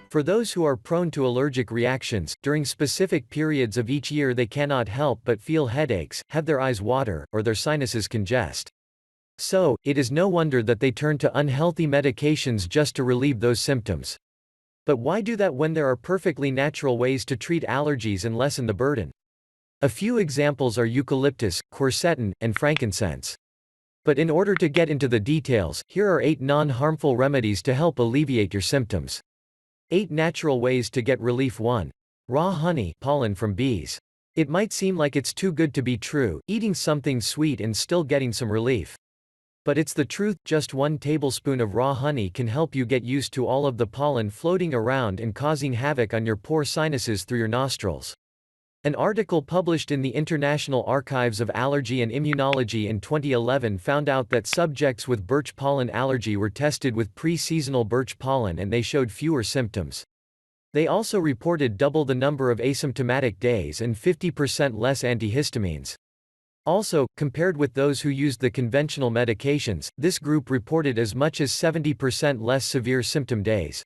For those who are prone to allergic reactions, during specific periods of each year they cannot help but feel headaches, have their eyes water, or their sinuses congest. So, it is no wonder that they turn to unhealthy medications just to relieve those symptoms. But why do that when there are perfectly natural ways to treat allergies and lessen the burden? A few examples are eucalyptus, quercetin, and frankincense. But in order to get into the details, here are 8 non-harmful remedies to help alleviate your symptoms. 8 natural ways to get relief. 1. Raw honey, pollen from bees. It might seem like it's too good to be true, eating something sweet and still getting some relief. But it's the truth. Just 1 tablespoon of raw honey can help you get used to all of the pollen floating around and causing havoc on your poor sinuses through your nostrils. An article published in the International Archives of Allergy and Immunology in 2011 found out that subjects with birch pollen allergy were tested with pre-seasonal birch pollen and they showed fewer symptoms. They also reported double the number of asymptomatic days and 50% less antihistamines. Also, compared with those who used the conventional medications, this group reported as much as 70% less severe symptom days.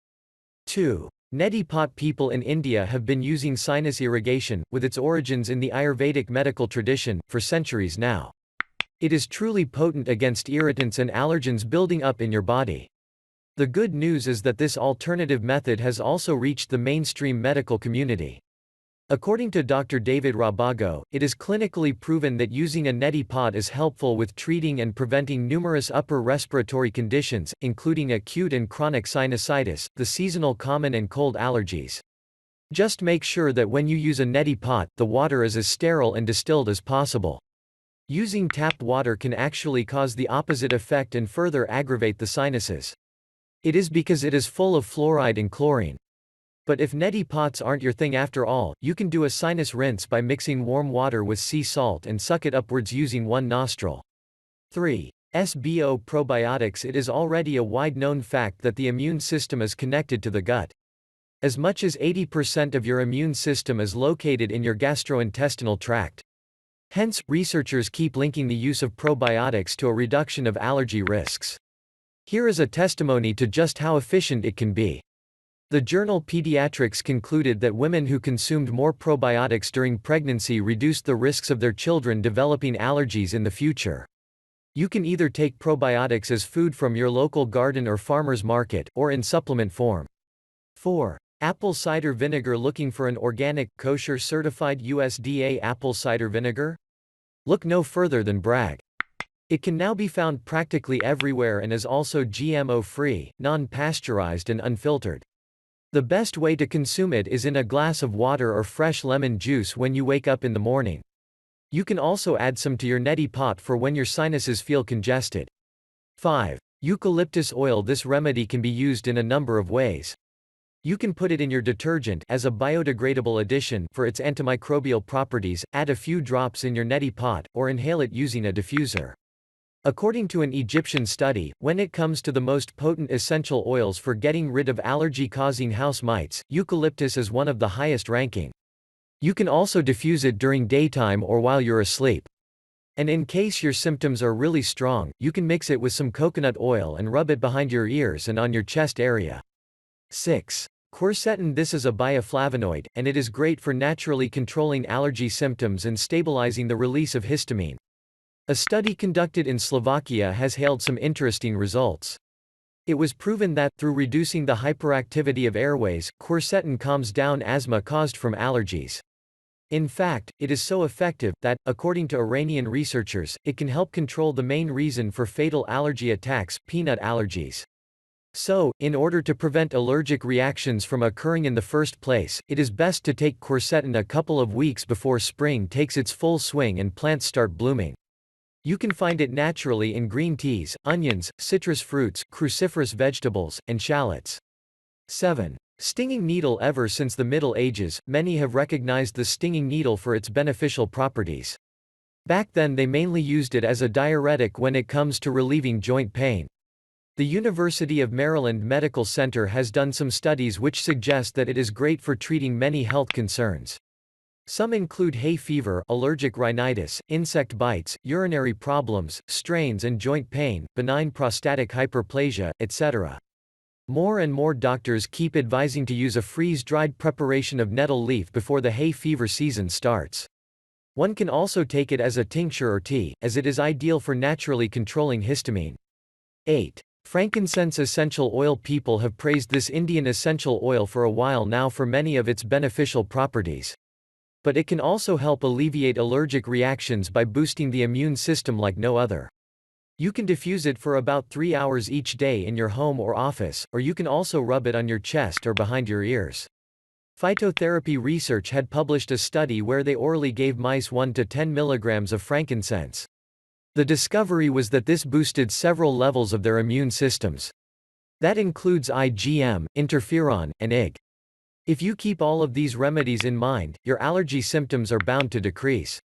2. Neti pot. People in India have been using sinus irrigation, with its origins in the Ayurvedic medical tradition, for centuries now. It is truly potent against irritants and allergens building up in your body. The good news is that this alternative method has also reached the mainstream medical community. According to Dr. David Rabago, it is clinically proven that using a neti pot is helpful with treating and preventing numerous upper respiratory conditions, including acute and chronic sinusitis, the seasonal common and cold allergies. Just make sure that when you use a neti pot, the water is as sterile and distilled as possible. Using tap water can actually cause the opposite effect and further aggravate the sinuses. It is because it is full of fluoride and chlorine. But if neti pots aren't your thing after all, you can do a sinus rinse by mixing warm water with sea salt and suck it upwards using one nostril. 3. SBO probiotics. It is already a wide-known fact that the immune system is connected to the gut. As much as 80% of your immune system is located in your gastrointestinal tract. Hence, researchers keep linking the use of probiotics to a reduction of allergy risks. Here is a testimony to just how efficient it can be. The journal Pediatrics concluded that women who consumed more probiotics during pregnancy reduced the risks of their children developing allergies in the future. You can either take probiotics as food from your local garden or farmer's market, or in supplement form. 4. Apple cider vinegar. Looking for an organic, kosher certified USDA apple cider vinegar? Look no further than Bragg. It can now be found practically everywhere and is also GMO-free, non-pasteurized and unfiltered. The best way to consume it is in a glass of water or fresh lemon juice when you wake up in the morning. You can also add some to your neti pot for when your sinuses feel congested. 5. Eucalyptus oil. This remedy can be used in a number of ways. You can put it in your detergent as a biodegradable addition for its antimicrobial properties, add a few drops in your neti pot, or inhale it using a diffuser. According to an Egyptian study, when it comes to the most potent essential oils for getting rid of allergy-causing house mites, eucalyptus is one of the highest ranking. You can also diffuse it during daytime or while you're asleep. And in case your symptoms are really strong, you can mix it with some coconut oil and rub it behind your ears and on your chest area. 6. Quercetin. This is a bioflavonoid, and it is great for naturally controlling allergy symptoms and stabilizing the release of histamine. A study conducted in Slovakia has hailed some interesting results. It was proven that, through reducing the hyperactivity of airways, quercetin calms down asthma caused from allergies. In fact, it is so effective that, according to Iranian researchers, it can help control the main reason for fatal allergy attacks, peanut allergies. So, in order to prevent allergic reactions from occurring in the first place, it is best to take quercetin a couple of weeks before spring takes its full swing and plants start blooming. You can find it naturally in green teas, onions, citrus fruits, cruciferous vegetables, and shallots. 7. Stinging needle. Ever since the Middle Ages, many have recognized the stinging needle for its beneficial properties. Back then they mainly used it as a diuretic when it comes to relieving joint pain. The University of Maryland Medical Center has done some studies which suggest that it is great for treating many health concerns. Some include hay fever, allergic rhinitis, insect bites, urinary problems, strains and joint pain, benign prostatic hyperplasia, etc. More and more doctors keep advising to use a freeze-dried preparation of nettle leaf before the hay fever season starts. One can also take it as a tincture or tea, as it is ideal for naturally controlling histamine. 8. Frankincense essential oil. People have praised this Indian essential oil for a while now for many of its beneficial properties. But it can also help alleviate allergic reactions by boosting the immune system like no other. You can diffuse it for about 3 hours each day in your home or office, or you can also rub it on your chest or behind your ears. Phytotherapy research had published a study where they orally gave mice 1 to 10 milligrams of frankincense. The discovery was that this boosted several levels of their immune systems. That includes IgM, interferon, and Ig. If you keep all of these remedies in mind, your allergy symptoms are bound to decrease.